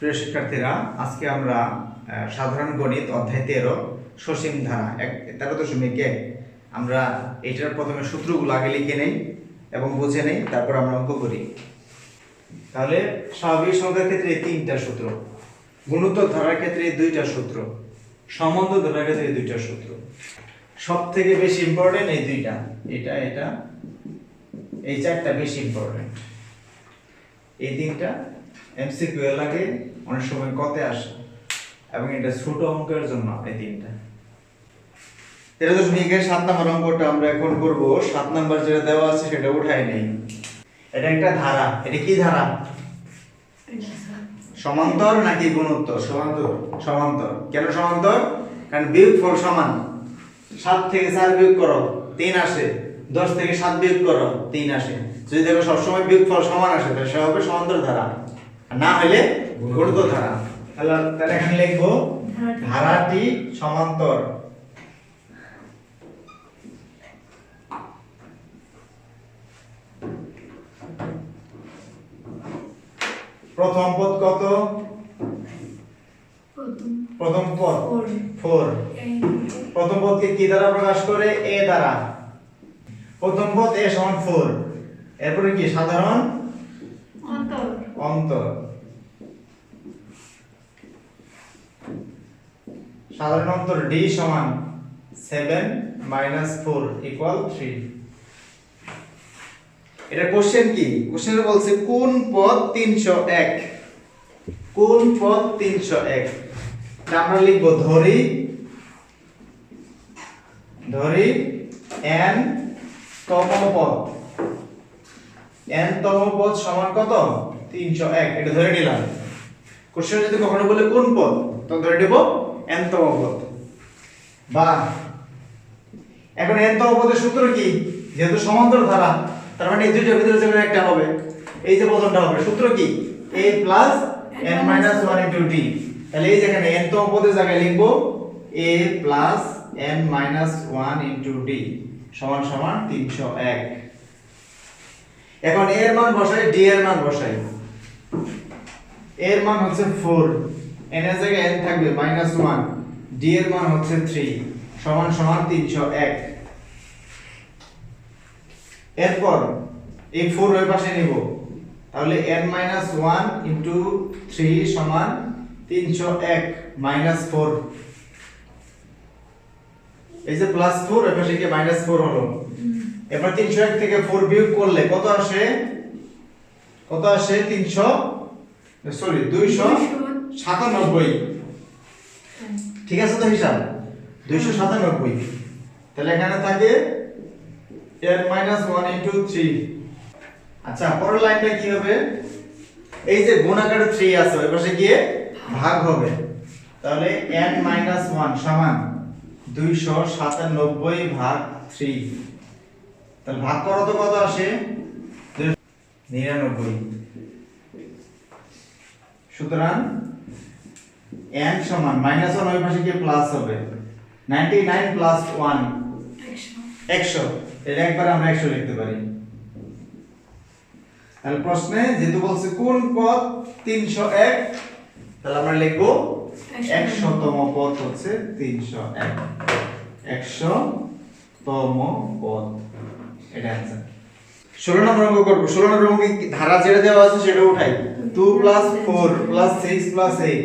প্রিয় শিক্ষার্থীরা, আজকে আমরা সাধারণ গণিত অধ্যায় 13 সসীম ধারা 13.1 আমরা এটার প্রথমে সূত্রগুলো আগে লিখে নেই এবং বুঝে নেই, তারপর আমরা অঙ্ক করি। তাহলে স্বাভাবিক সংখ্যার ক্ষেত্রে তিনটা সূত্র, গুণোত্তর ধারার ক্ষেত্রে দুইটা সূত্র, সম্বন্ধ ধারার ক্ষেত্রে দুইটা সূত্র। সব থেকে বেশি ইম্পর্টেন্ট এই দুইটা, এটা এটা এই চারটা বেশি ইম্পর্টেন্ট। এই তিনটা এমসিকিউ এর লাগে, অনেক সময় কতে আসে, এবং এটা ছোট অঙ্কের জন্য এই তিনটা। 13.7 নম্বর অঙ্কটা আমরা এখন করব। 7 নম্বর যেটা দেওয়া আছে সেটা উঠাই নেই। এটা একটা ধারা। এটা কি ধারা? সমান্তর নাকি গুণোত্তর? সমান্তর। সমান্তর। কেন সমান্তর? কারণ বিয়োগফল সমান। 7 থেকে 4 বিয়োগ করো 3 আসে, 10 থেকে 7 বিয়োগ করো 3 আসে। যদি দেখো সবসময় বিয়োগফল সমান আসে তাহলে সে হবে সমান্তর ধারা, আর না হলে গুণোত্তর ধারা। তাহলে এখানে লিখবো ধারাটি সমান্তর। প্রথম পদ কত? প্রথম পদ 4। প্রথম পদকে কি দ্বারা প্রকাশ করে? a দ্বারা। প্রথম পদ a সমান 4, এরপরে কি? সাধারণ অন্তর। অন্তর। সাধারণ অন্তর d সমান 7 - 4 = 3। এটা কোশ্চেন কি? কোশ্চেনে বলছে কোন পদ 301? কোন পদ 301? তা আমরা লিখব ধরি n তম পদ। n তম পদ সমান কত? 301। এটা ধরে নিলাম। কোশ্চেন যদি কখনো বলে কোন পদ, তখন ধরে নেব n তম পদ। বা এখন n তম পদের সূত্র কি? যেহেতু সমান্তর ধারা, তার মানে এই দুইটার ভিতরে যে কোনো একটা হবে। এই যে প্রথমটা হবে, সূত্র কি? a + n - 1 * d। তাহলে এই যেখানে n তম পদের জায়গায় লিখব a + n - 1 * d সমান 301। এখন a এর মান বসাই, d এর মান বসাই। a এর মান হচ্ছে 4, n এর জায়গায় n থাকবে -1, d এর মান হচ্ছে 3 সমান 301। এরপর এই 4 ওই পাশে নিব, তাহলে n - 1 * 3 সমান 301 - 4। এই যে +4 ওই পাশে কি -4 হলো। এবার 301 থেকে 4 বিয়োগ করলে কত আসে? কত আসে? 297। ঠিক আছে তো হিসাব? 297। তাহলে এখানে থাকে n - 1 * 3। আচ্ছা, পরের লাইনটা কি হবে? এই যে গুণ আকারে 3 আছে, ওই পাশে গিয়ে ভাগ হবে। তাহলে n - 1 সমান 297/3। তাহলে ভাগ করো তো কত আসে? 99। সুতরাং n সমান -1 ওই পাশে গিয়ে প্লাস হবে, 99 + 1 100। এটা একবার আমরা 100 লিখতে পারি। তাহলে প্রশ্নে যেহেতু বলছে কোন পদ 301, তাহলে আমরা লিখব 100তম পদ হচ্ছে 301। 100তম পদ, এটা आंसर। 16 নম্বর অঙ্ক করব। 16 নম্বর অঙ্কে ধারা যেটা দেওয়া আছে সেটা উঠাই। 2 + 4 + 6 + 8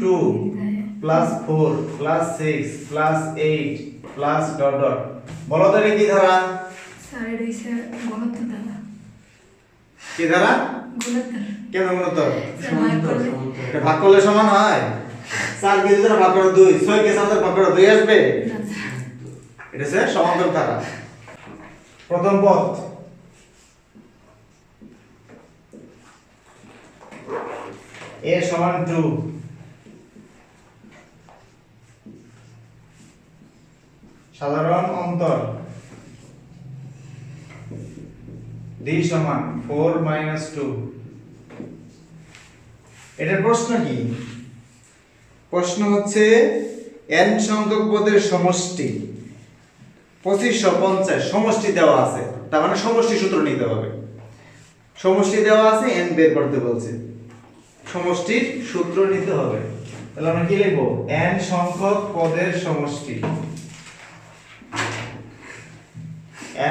2 + 4 + 6 + 8 + বলো তো এটা কি ধারা? স্যার এটা হইছে গুণোত্তর ধারা। কি ধারা? গুণোত্তর। কেন গুণোত্তর? সমান্তর। এটা ভাগ করলে সমান হয়? 4 কে যদি ভাগ করো 2, 6 কে 7 ভাগ করো 2 আসবে? এটা হচ্ছে সমান্তর ধারা। প্রথম পদ a সমান 2, সাধারণ অন্তর d সমান 4 - 2। এটার প্রশ্ন কি? প্রশ্ন হচ্ছে n সংখ্যক পদের সমষ্টি 2550 সমষ্টি দেওয়া আছে, তার মানে সমষ্টি সূত্র নিতে হবে। সমষ্টি দেওয়া আছে, n বের করতে বলছে। সমষ্টির সূত্র নিতে হবে। তাহলে আমরা কি লিখবো? n সংখ্যক পদের সমষ্টি,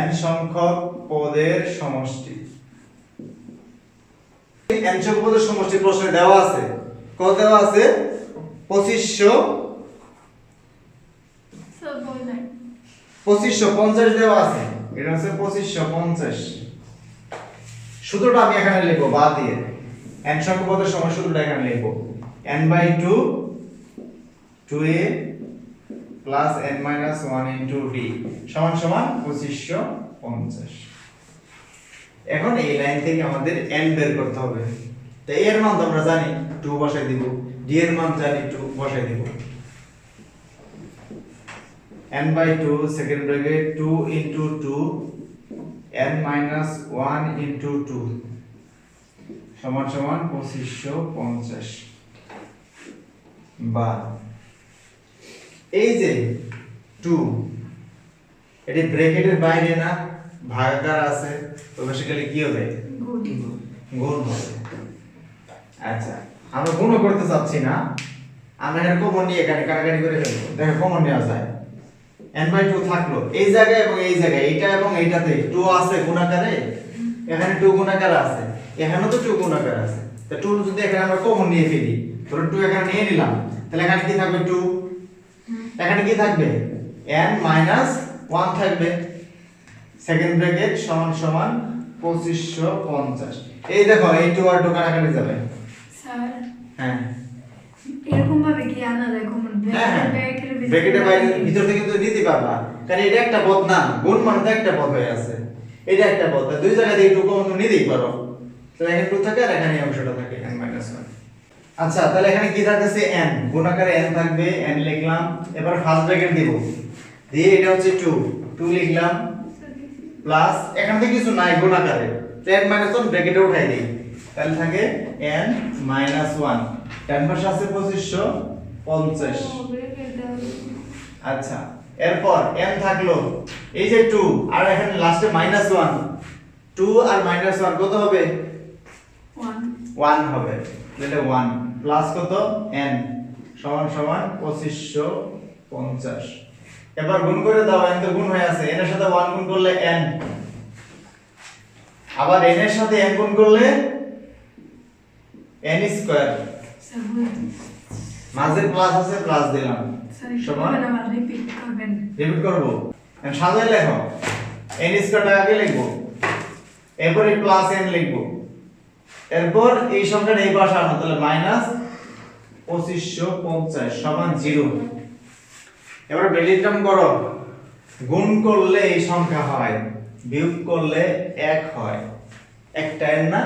n সংখ্যক পদের সমষ্টি। n সংখ্যক পদের সমষ্টি প্রশ্নে দেওয়া আছে, কত দেওয়া আছে? 2550 দেওয়া আছে। এটা হচ্ছে 2550। সূত্রটা আমি এখানে লিখবো বাদ দিয়ে, n সংখ্যক পদের সমষ্টি সূত্রটা এখানে লিখবো, n/2 2a plus n-1 into d সমান সমান 2550। এখন এই লাইন থেকে আমাদের n বের করতে হবে। তো a এর মান তো আমরা জানি, 2 বসাই দিব, d এর মান জানি, 2 বসাই দিব। n/2 second bracket 2 into 2 n-1 into 2 সমান সমান 2550। বা এই যে 2 এটি ব্র্যাকেটের বাইরে না, ভাগাকার আছে, তো বেসিক্যালি কি হবে? গুণ হবে। আচ্ছা, আমরা গুণও করতে চাচ্ছি না, আমরা এর কমন নিয়ে এখানে কাটাকাটি করে ফেলবো। দেখো কমন নেওয়া যায়, n/2 থাকলো এই জায়গায় এবং এই জায়গায়, এইটা এবং এইটাতে 2 আছে গুণাকারে, এখানে 2 গুণাকার আছে, এখানেও তো 2 গুণাকার আছে। তো 2 যদি এখানে আমরা কমন নিয়ে ফেলি, ধরো 2 এখানে নিয়ে নিলাম, তাহলে এখানে কি থাকবে? 2। এখানে কি থাকবে? n-1 থাকবে। সেকেন্ড ব্র্যাকেট সমান সমান 2550। এই দেখো এই 2 আর 2 কাটাকাটি যাবে। স্যার হ্যাঁ এরকম ভাবে কি আনা যায় কমন? ব্র্যাকেটের বাইরে ভিতর থেকে তো নিতে পারবা, কারণ এটা একটা পদ না, গুণ মানে তো একটা পদ হয়ে আছে, এটা একটা পদ, দুই জায়গা থেকে 2 কমন নিতেই পারো। তাহলে এখানে 2 থাকে আর এখানে এই অংশটা থাকে n-1। আচ্ছা, তাহলে এখানে কি থাকতেছে? n গুণাকারে n থাকবে, n লিখলাম। এবার ফার্স্ট ব্র্যাকেট দিব, দিয়ে এটা হচ্ছে 2 লিখলাম, প্লাস এখানে তো কিছু নাই গুণাকারে, তো n-1 ব্র্যাকেটে উঠাই দেই, তাহলে থাকে n-1। ডান পাশে আছে 2550। আচ্ছা, এরপর n থাকলো, এই যে 2 আর এখানে লাস্টে -1, 2 আর -1 কত হবে? 1 হবে। তাহলে 1 প্লাস কত? n সমান সমান 2550। এবার গুণ করে দাও, n তো গুণ হয়ে আছে, n এর সাথে 1 গুণ করলে n, আবার n এর সাথে n গুণ করলে n স্কয়ার, মাঝে প্লাস আছে, প্লাস দিলাম, সমান রিপিট করবেন। রিপিট করব। সাজায় লেখো, n স্কয়ারটা আগে লিখবো, এরপরে প্লাস n লিখবো, এরপর এই সংখ্যাটা এই পাশে আনো, তাহলে -2550 সমান 0। এবার ব্র্যাকেট টার্ম করো, গুণ করলে এই সংখ্যা হয়, বিয়োগ করলে 1 হয়, একটা n না,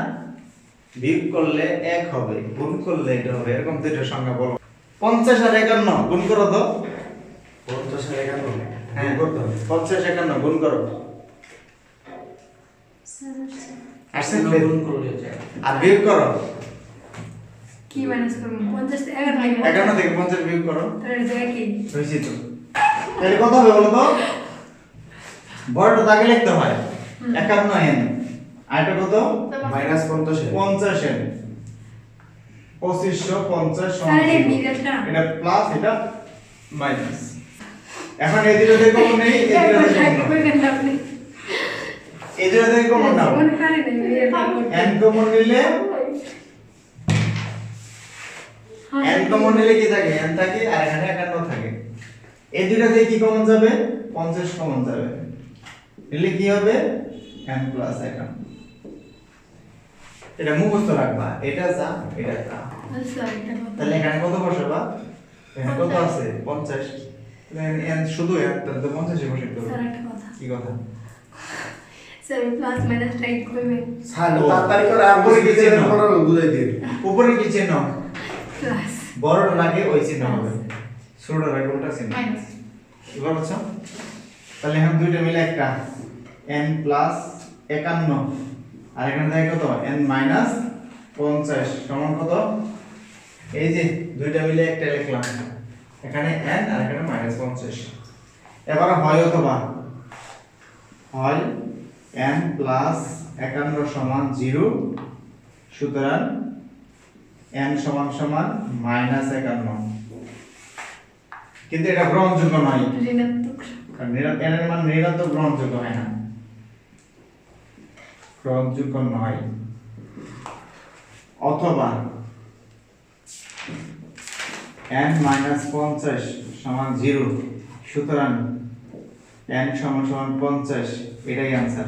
বিয়োগ করলে 1 হবে, গুণ করলে এটা হবে, এরকম দুটো সংখ্যা বলো। 50 আর 51 গুণ করো তো। 50 আর 51 হ্যাঁ করতে হবে, 50 51 গুণ করো। আসছে গুণ করলে যায়। আর বিয়োগ করো, কি মাইনাস করব? 50 11 51 থেকে 50 বিয়োগ করো, তাহলে জায়গা কি? হয়েছে তো। তাহলে কত হবে বলো তো? বড়টা দাগে লিখতে হয় 51 n, আর এটা কত? -50 50 n, 2550 স্যার সমান এই 0। বিরাটটা এটা প্লাস, এটা মাইনাস। এখন এই দুটো থেকে কমন নেই, এই দুটো থেকে কমন নাও, আপনি এই দুটো থেকে কমন নাও। জীবন পারে না বিরাটটা করতে। n কমন নিলে, n কমন নিলে কি থাকে? n থাকে আর এখানে 51 থাকে। এই দুটো থেকে কি কমন যাবে? 50 কমন যাবে, নিলে কি হবে? n plus 51। এটা মুখস্থ রাখবা, এটা যা এটা যা। আচ্ছা এটা কথা। তাহলে এখানে কত বসাবা? এখানে কত আছে? 50। তাহলে n শুধু n, তাহলে তো 50 এ বসাইতে হবে। স্যার একটা কথা। কি কথা? স্যার প্লাস মাইনাস টাইপ করবে। ছাড় তাড়াতাড়ি করে আর উপরে কি চিহ্ন? পড়ো বুঝাই দিন। উপরে কি চিহ্ন? প্লাস বড়টা লাগে ওই চিহ্ন হবে, ছোটটা লাগে ওটা চিহ্ন। মাইনাস। এবার বুঝছো? তাহলে এখন দুইটা মিলে একটা n প্লাস 51, আর এখানে থাকে কত? n মাইনাস 50 সমান কত? এই যে দুইটা মিলে একটা লিখলাম, এখানে n আর এখানে মাইনাস 50। এবার হয় অথবা হয় n প্লাস 51 সমান 0, সুতরাং n সমান সমান -51, কিন্তু এটা গ্রহণযোগ্য নয়, ঋণাত্মক কারণ n এর মান ঋণাত্মক গ্রহণযোগ্য হয় না, গ্রহণযোগ্য নয়। অথবা n - 50 সমান 0, সুতরাং n সমান সমান 50, এটাই आंसर।